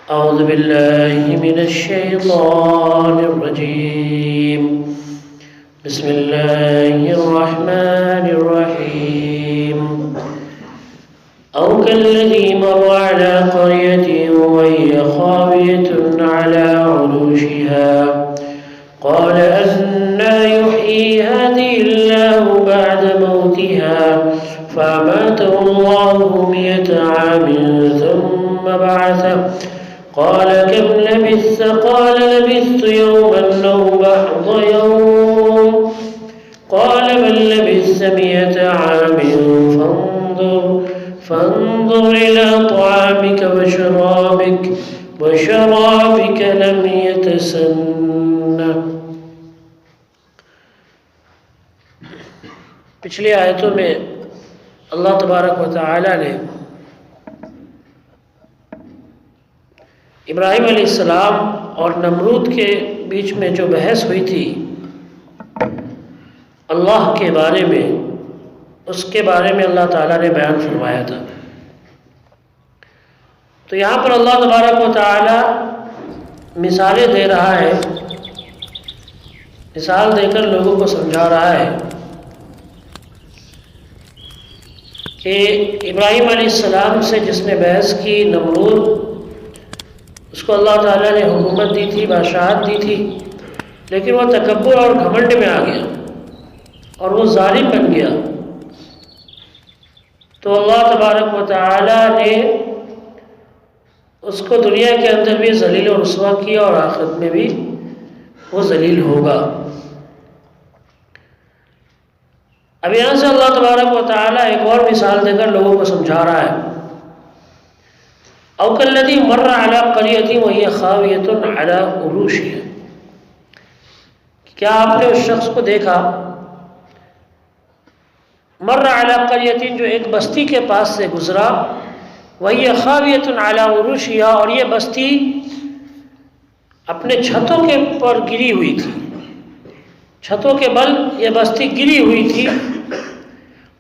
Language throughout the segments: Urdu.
أعوذ بالله من الشيطان الرجيم. بسم الله الرحمن الرحيم. أو كالذي مر على قرية وهي خاوية على عروشها قال أنى يحيي هذه الله بعد موتها فأماته الله 100 عام ثم بعثه قال كم لبثت قال لبثت يوما أو بعض يوم قال بل لبثت 100 عام فانظر إلى طعامك وشرابك لم يتسنه. پچھلی آیتوں میں اللہ تبارک و تعالی نے ابراہیم علیہ السلام اور نمرود کے بیچ میں جو بحث ہوئی تھی اللہ کے بارے میں، اس کے بارے میں اللہ تعالیٰ نے بیان فرمایا تھا. تو یہاں پر اللہ تبارک و تعالیٰ مثالیں دے رہا ہے، مثال دے کر لوگوں کو سمجھا رہا ہے کہ ابراہیم علیہ السلام سے جس نے بحث کی، نمرود، اس کو اللہ تعالیٰ نے حکومت دی تھی، بادشاہت دی تھی، لیکن وہ تکبر اور گھمنڈ میں آ گیا اور وہ ظالم بن گیا. تو اللہ تبارک و تعالیٰ نے اس کو دنیا کے اندر بھی ذلیل و رسوا کیا اور آخرت میں بھی وہ ذلیل ہوگا. اب یہاں سے اللہ تبارک و تعالیٰ ایک اور مثال دے کر لوگوں کو سمجھا رہا ہے. او کالذی مر علی قریۃ وہی خاویۃ علی عروشہا. کیا آپ نے اس شخص کو دیکھا، مر علی قریۃ، جو ایک بستی کے پاس سے گزرا، وہی خاویۃ علی عروشہا، اور یہ بستی اپنے چھتوں کے پر گری ہوئی تھی، چھتوں کے بل یہ بستی گری ہوئی تھی.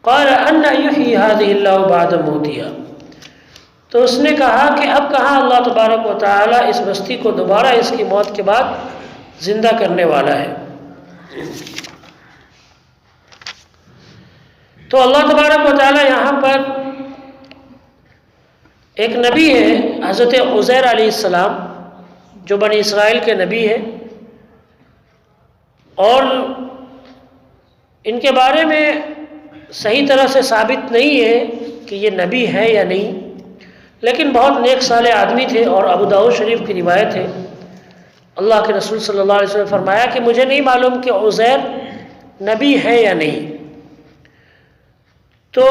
قال أنى يحيي هذه الله بعد موتها. تو اس نے کہا کہ اب کہاں اللہ تبارک و تعالیٰ اس بستی کو دوبارہ اس کی موت کے بعد زندہ کرنے والا ہے. تو اللہ تبارک و تعالیٰ یہاں پر ایک نبی ہے حضرت عزیر علیہ السلام، جو بنی اسرائیل کے نبی ہے، اور ان کے بارے میں صحیح طرح سے ثابت نہیں ہے کہ یہ نبی ہے یا نہیں، لیکن بہت نیک صالح آدمی تھے. اور ابو داؤد شریف کی روایت ہے، اللہ کے رسول صلی اللہ علیہ وسلم نے فرمایا کہ مجھے نہیں معلوم کہ عزیر نبی ہے یا نہیں. تو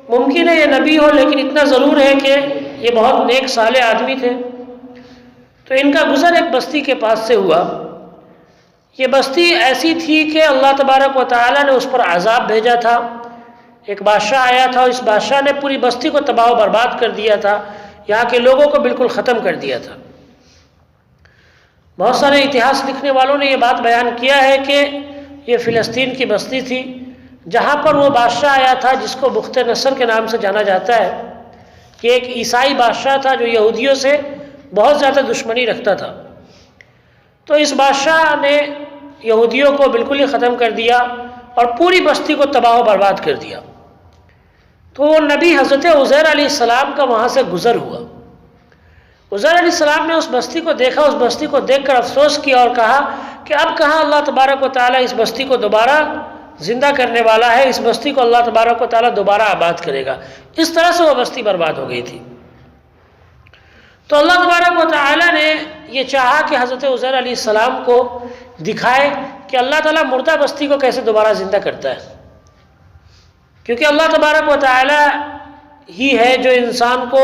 ممکن ہے یہ نبی ہو، لیکن اتنا ضرور ہے کہ یہ بہت نیک صالح آدمی تھے. تو ان کا گزر ایک بستی کے پاس سے ہوا. یہ بستی ایسی تھی کہ اللہ تبارک و تعالیٰ نے اس پر عذاب بھیجا تھا. ایک بادشاہ آیا تھا، اس بادشاہ نے پوری بستی کو تباہ و برباد کر دیا تھا، یہاں کے لوگوں کو بالکل ختم کر دیا تھا. بہت سارے اتہاس لکھنے والوں نے یہ بات بیان کیا ہے کہ یہ فلسطین کی بستی تھی، جہاں پر وہ بادشاہ آیا تھا جس کو بخت نصر کے نام سے جانا جاتا ہے. یہ ایک عیسائی بادشاہ تھا جو یہودیوں سے بہت زیادہ دشمنی رکھتا تھا. تو اس بادشاہ نے یہودیوں کو بالکل ہی ختم کر دیا اور پوری بستی کو تباہ و برباد کر دیا. تو وہ نبی حضرت عزیر علیہ السلام کا وہاں سے گزر ہوا. عزیر علیہ السلام نے اس بستی کو دیکھا، اس بستی کو دیکھ کر افسوس کیا اور کہا کہ اب کہاں اللہ تبارک و تعالیٰ اس بستی کو دوبارہ زندہ کرنے والا ہے، اس بستی کو اللہ تبارک و تعالیٰ دوبارہ آباد کرے گا. اس طرح سے وہ بستی برباد ہو گئی تھی. تو اللہ تبارک و تعالیٰ نے یہ چاہا کہ حضرت عزیر علیہ السلام کو دکھائے کہ اللہ تعالیٰ مردہ بستی کو کیسے دوبارہ زندہ کرتا ہے، کیونکہ اللہ تبارک و تعالیٰ ہی ہے جو انسان کو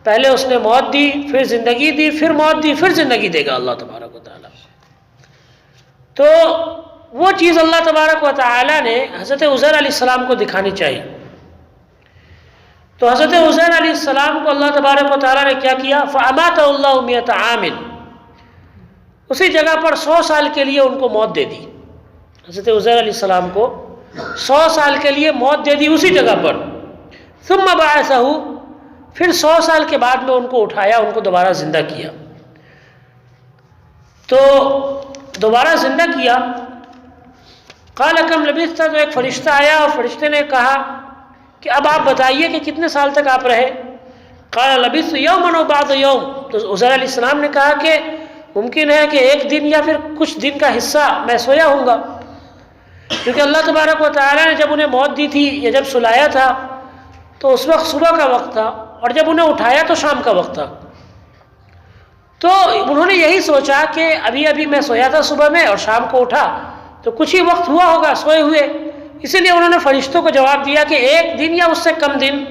پہلے اس نے موت دی، پھر زندگی دی، پھر موت دی، پھر زندگی دے گا اللہ تبارک و تعالیٰ. تو وہ چیز اللہ تبارک و تعالیٰ نے حضرت عزیر علیہ السلام کو دکھانی چاہیے. تو حضرت عزیر علیہ السلام کو اللہ تبارک و تعالیٰ نے کیا کیا، فَأَمَاتَهُ اللَّهُ 100 عَامٍ، اسی جگہ پر 100 سال کے لیے ان کو موت دے دی. حضرت عزیر علیہ السلام کو 100 سال کے لیے موت دے دی اسی جگہ پر. ثم بعثه، پھر 100 سال کے بعد میں ان کو اٹھایا، ان کو دوبارہ زندہ کیا۔ تو دوبارہ زندہ کیا، قال کم لبثت، تو ایک فرشتہ آیا اور فرشتے نے کہا کہ اب آپ بتائیے کہ کتنے سال تک آپ رہے؟ قال لبثت یوما و بعض یوم، تو عزیر علیہ السلام نے کہا کہ ممکن ہے کہ ایک دن یا پھر کچھ دن کا حصہ میں سویا ہوں گا، کیونکہ اللہ تبارک و تعالیٰ نے جب انہیں موت دی تھی یا جب سلایا تھا تو اس وقت صبح کا وقت تھا، اور جب انہیں اٹھایا تو شام کا وقت تھا۔ تو انہوں نے یہی سوچا کہ ابھی ابھی میں سویا تھا صبح میں اور شام کو اٹھا تو کچھ ہی وقت ہوا ہوگا سوئے ہوئے، اسی لیے انہوں نے فرشتوں کو جواب دیا کہ ایک دن یا اس سے کم دن،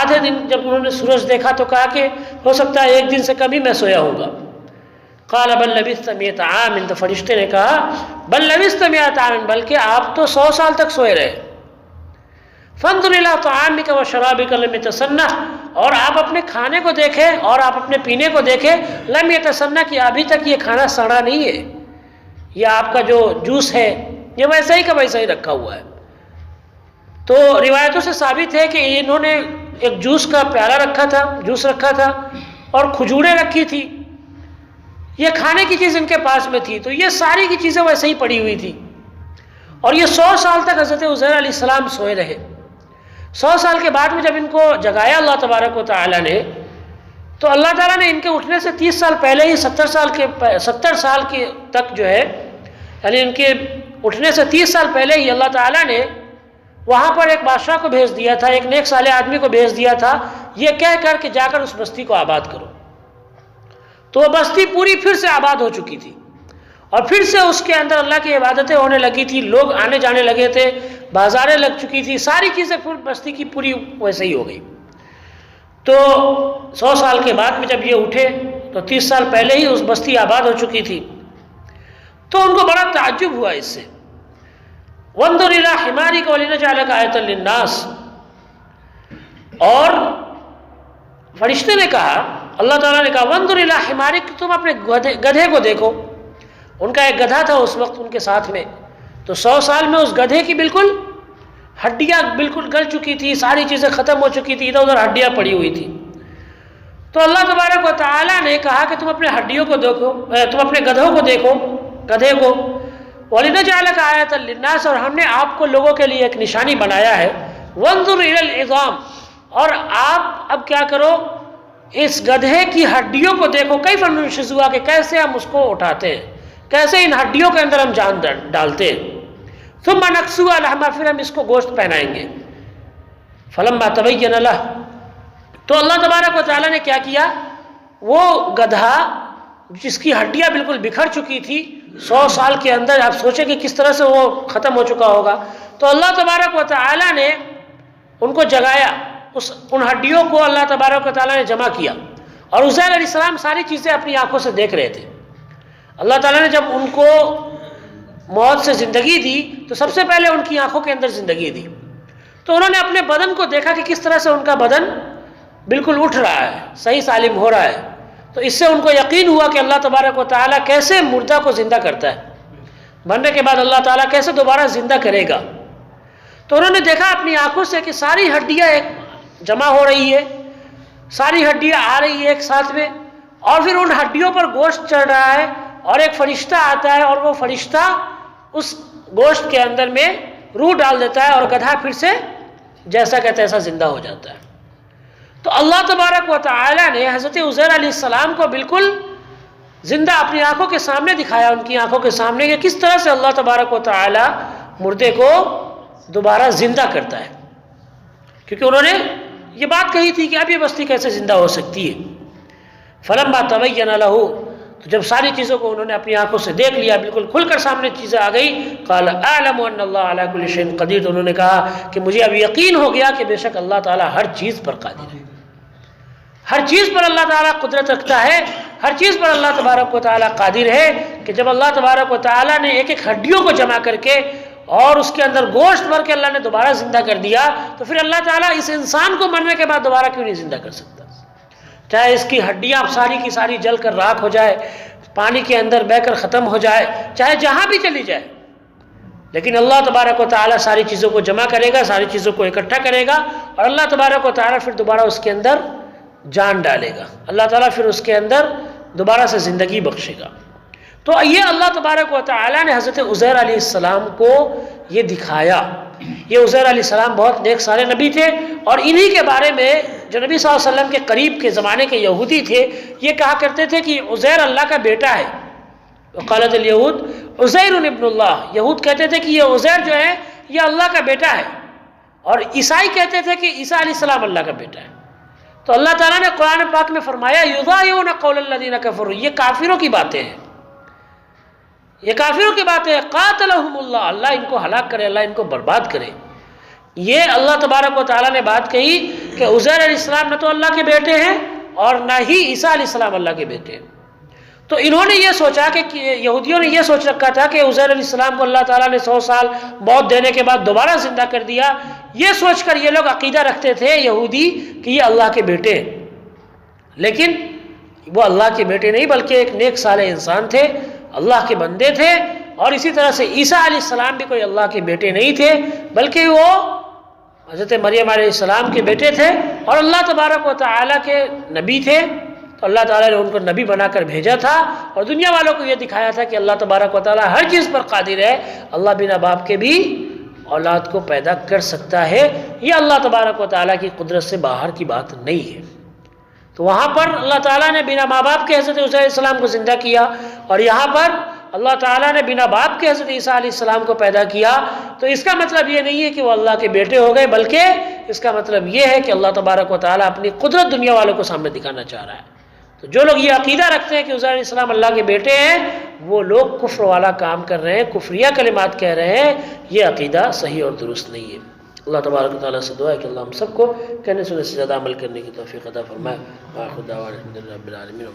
آدھے دن۔ جب انہوں نے سورج دیکھا تو کہا کہ ہو سکتا ہے ایک دن سے کم ہی میں سویا ہوں گا۔ قال بل لبثت 100 عام، تو فرشتے نے کہا بل لبثت 100 عام، بلکہ آپ تو 100 سال تک سوئے رہے۔ فانظر الى طعامك وشرابك لم يتسنه، اور آپ اپنے کھانے کو دیکھیں اور آپ اپنے پینے کو دیکھیں، لم يتسنه، کہ ابھی تک یہ کھانا سڑا نہیں ہے، یہ آپ کا جو جوس ہے یہ ویسا ہی کا ویسا ہی رکھا ہوا ہے۔ تو روایتوں سے ثابت ہے کہ انہوں نے ایک جوس کا پیالہ رکھا تھا، جوس رکھا تھا، اور کھجوریں رکھی تھی، یہ کھانے کی چیز ان کے پاس میں تھی، تو یہ ساری کی چیزیں ویسے ہی پڑی ہوئی تھی۔ اور یہ 100 سال تک حضرت عزیر علیہ السلام سوئے رہے۔ 100 سال کے بعد میں جب ان کو جگایا اللہ تبارک و تعالیٰ نے، تو اللہ تعالیٰ نے ان کے اٹھنے سے 30 سال پہلے ہی 70 سال کے تک جو ہے، یعنی ان کے اٹھنے سے 30 سال پہلے ہی اللہ تعالیٰ نے وہاں پر ایک بادشاہ کو بھیج دیا تھا، ایک نیک صالح آدمی کو بھیج دیا تھا، یہ کہہ کر کہ جا کر اس بستی کو آباد کرو۔ تو وہ بستی پوری پھر سے آباد ہو چکی تھی، اور پھر سے اس کے اندر اللہ کی عبادتیں ہونے لگی تھی، لوگ آنے جانے لگے تھے، بازاریں لگ چکی تھی، ساری چیزیں پھر بستی کی پوری ویسے ہی ہو گئی۔ تو 100 سال کے بعد میں جب یہ اٹھے تو 30 سال پہلے ہی اس بستی آباد ہو چکی تھی، تو ان کو بڑا تعجب ہوا اس سے۔ وانظر الی حمارک ولنجعلک آیۃ للناس، اور فرشتے نے کہا، اللہ تعالیٰ نے کہا وانظر الی حمارک، تم اپنے گدھے کو دیکھو۔ ان کا ایک گدھا تھا اس وقت ان کے ساتھ میں، تو 100 سال میں اس گدھے کی بالکل ہڈیاں بالکل گل چکی تھی، ساری چیزیں ختم ہو چکی تھی، ادھر ادھر ہڈیاں پڑی ہوئی تھی۔ تو اللہ تبارک و تعالیٰ نے کہا کہ تم اپنے ہڈیوں کو دیکھو، تم اپنے گدھوں کو دیکھو، گدھے کو، وَلِنَجْعَلَكَ آیَةً لِلنَّاسِ، اور ہم نے آپ کو لوگوں کے لیے ایک نشانی بنایا ہے۔ وَانظُرْ إِلَى الْعِظَامِ، اور آپ اب کیا کرو، اس گدھے کی ہڈیوں کو دیکھو، کیف ننشزها، کہ کیسے ہم اس کو اٹھاتے ہیں، کیسے ان ہڈیوں کے اندر ہم جان ڈالتے ہیں۔ ثم نکسوها لحما، پھر ہم اس کو گوشت پہنائیں گے۔ فلما تبین لہ، تو اللہ تبارک و تعالیٰ نے کیا کیا، وہ گدھا جس کی ہڈیاں بالکل بکھر چکی تھی 100 سال کے اندر، آپ سوچیں کہ کس طرح سے وہ ختم ہو چکا ہوگا، تو اللہ تبارک و تعالیٰ نے ان کو جگایا، ان ہڈیوں کو اللہ تبارک و تعالیٰ نے جمع کیا، اور عزیر علیہ السلام ساری چیزیں اپنی آنکھوں سے دیکھ رہے تھے۔ اللہ تعالیٰ نے جب ان کو موت سے زندگی دی تو سب سے پہلے ان کی آنکھوں کے اندر زندگی دی، تو انہوں نے اپنے بدن کو دیکھا کہ کس طرح سے ان کا بدن بالکل اٹھ رہا ہے، صحیح سالم ہو رہا ہے، تو اس سے ان کو یقین ہوا کہ اللہ تبارک و تعالیٰ کیسے مردہ کو زندہ کرتا ہے، مرنے کے بعد اللہ تعالیٰ کیسے دوبارہ زندہ کرے گا۔ تو انہوں نے دیکھا اپنی آنکھوں سے کہ ساری ہڈیاں ایک جمع ہو رہی ہے، ساری ہڈیاں آ رہی ہے ایک ساتھ میں، اور پھر ان ہڈیوں پر گوشت چڑھ رہا ہے، اور ایک فرشتہ آتا ہے اور وہ فرشتہ اس گوشت کے اندر میں روح ڈال دیتا ہے، اور گدھا پھر سے جیسا کہ تیسا زندہ ہو جاتا ہے۔ تو اللہ تبارک و تعالیٰ نے حضرت عزیر علیہ السلام کو بالکل زندہ اپنی آنکھوں کے سامنے دکھایا، ان کی آنکھوں کے سامنے، کہ کس طرح سے اللہ تبارک و تعالیٰ مردے کو دوبارہ زندہ کرتا ہے، کیونکہ انہوں نے یہ بات کہی تھی کہ اب یہ بستی کیسے زندہ ہو سکتی ہے۔ فلما تبین لہ، تو جب ساری چیزوں کو انہوں نے اپنی آنکھوں سے دیکھ لیا، بالکل کھل کر سامنے چیزیں آ گئی، قال اعلم ان اللہ علی کل شیء قدیر، تو انہوں نے کہا کہ مجھے اب یقین ہو گیا کہ بے شک اللہ تعالیٰ ہر چیز پر قادر ہے، ہر چیز پر اللہ تعالیٰ قدرت رکھتا ہے، ہر چیز پر اللہ تبارک و تعالیٰ قادر ہے، کہ جب اللہ تبارک و تعالیٰ نے ایک ایک ہڈیوں کو جمع کر کے اور اس کے اندر گوشت بھر کے اللہ نے دوبارہ زندہ کر دیا، تو پھر اللہ تعالیٰ اس انسان کو مرنے کے بعد دوبارہ کیوں نہیں زندہ کر سکتا؟ چاہے اس کی ہڈیاں ساری کی ساری جل کر راکھ ہو جائے، پانی کے اندر بہہ کر ختم ہو جائے، چاہے جہاں بھی چلی جائے، لیکن اللہ تبارک و تعالیٰ ساری چیزوں کو جمع کرے گا، ساری چیزوں کو اکٹھا کرے گا، اور اللہ تبارک و تعالیٰ پھر دوبارہ اس کے اندر جان ڈالے گا، اللہ تعالیٰ پھر اس کے اندر دوبارہ سے زندگی بخشے گا۔ تو یہ اللہ تبارک و تعالیٰ نے حضرت عزیر علیہ السلام کو یہ دکھایا۔ یہ عزیر علیہ السلام بہت نیک صالح نبی تھے، اور انہی کے بارے میں جو نبی صلی اللہ علیہ وسلم کے قریب کے زمانے کے یہودی تھے یہ کہا کرتے تھے کہ عزیر اللہ کا بیٹا ہے۔ وقالت الیہود عزیر ابن اللہ، یہود کہتے تھے کہ یہ عزیر جو ہے یہ اللہ کا بیٹا ہے، اور عیسائی کہتے تھے کہ عیسیٰ علیہ السلام اللہ کا بیٹا ہے۔ تو اللہ تعالیٰ نے قرآن پاک میں فرمایا یضاہئون قول الذین کفروا، یہ کافروں کی باتیں ہیں، یہ کافروں کی باتیں ہیں۔ قاتلہم اللہ، اللہ ان کو ہلاک کرے، اللہ ان کو برباد کرے۔ یہ اللہ تبارک و تعالیٰ نے بات کہی کہ عزیر علیہ السلام نہ تو اللہ کے بیٹے ہیں اور نہ ہی عیسیٰ علیہ السلام اللہ کے بیٹے ہیں۔ تو انہوں نے یہ سوچا کہ یہودیوں نے یہ سوچ رکھا تھا کہ عزیر علیہ السلام کو اللہ تعالیٰ نے 100 سال موت دینے کے بعد دوبارہ زندہ کر دیا، یہ سوچ کر یہ لوگ عقیدہ رکھتے تھے یہودی کہ یہ اللہ کے بیٹے ہیں، لیکن وہ اللہ کے بیٹے نہیں بلکہ ایک نیک صالح انسان تھے، اللہ کے بندے تھے۔ اور اسی طرح سے عیسیٰ علیہ السلام بھی کوئی اللہ کے بیٹے نہیں تھے بلکہ وہ حضرت مریم علیہ السلام کے بیٹے تھے اور اللہ تبارک و تعالیٰ کے نبی تھے۔ تو اللہ تعالیٰ نے ان کو نبی بنا کر بھیجا تھا اور دنیا والوں کو یہ دکھایا تھا کہ اللہ تبارک و تعالیٰ ہر چیز پر قادر ہے، اللہ بنا باپ کے بھی اولاد کو پیدا کر سکتا ہے، یہ اللہ تبارک و تعالیٰ کی قدرت سے باہر کی بات نہیں ہے۔ تو وہاں پر اللہ تعالیٰ نے بنا ماں باپ کے حضرت عزیر علیہ السلام کو زندہ کیا، اور یہاں پر اللہ تعالیٰ نے بنا باپ کے حضرت عیسیٰ علیہ السلام کو پیدا کیا۔ تو اس کا مطلب یہ نہیں ہے کہ وہ اللہ کے بیٹے ہو گئے، بلکہ اس کا مطلب یہ ہے کہ اللہ تبارک و تعالیٰ اپنی قدرت دنیا والوں کو سامنے دکھانا چاہ رہا ہے۔ تو جو لوگ یہ عقیدہ رکھتے ہیں کہ عزیر علیہ السلام اللہ کے بیٹے ہیں، وہ لوگ کفر والا کام کر رہے ہیں، کفریہ کلمات کہہ رہے ہیں، یہ عقیدہ صحیح اور درست نہیں ہے۔ اللہ تبارک و تعالیٰ سے دعا ہے کہ اللہ ہم سب کو کہنے سننے سے زیادہ عمل کرنے کی توفیق عطا فرمائے۔ وآخر دعوانا الحمدللہ رب العالمین۔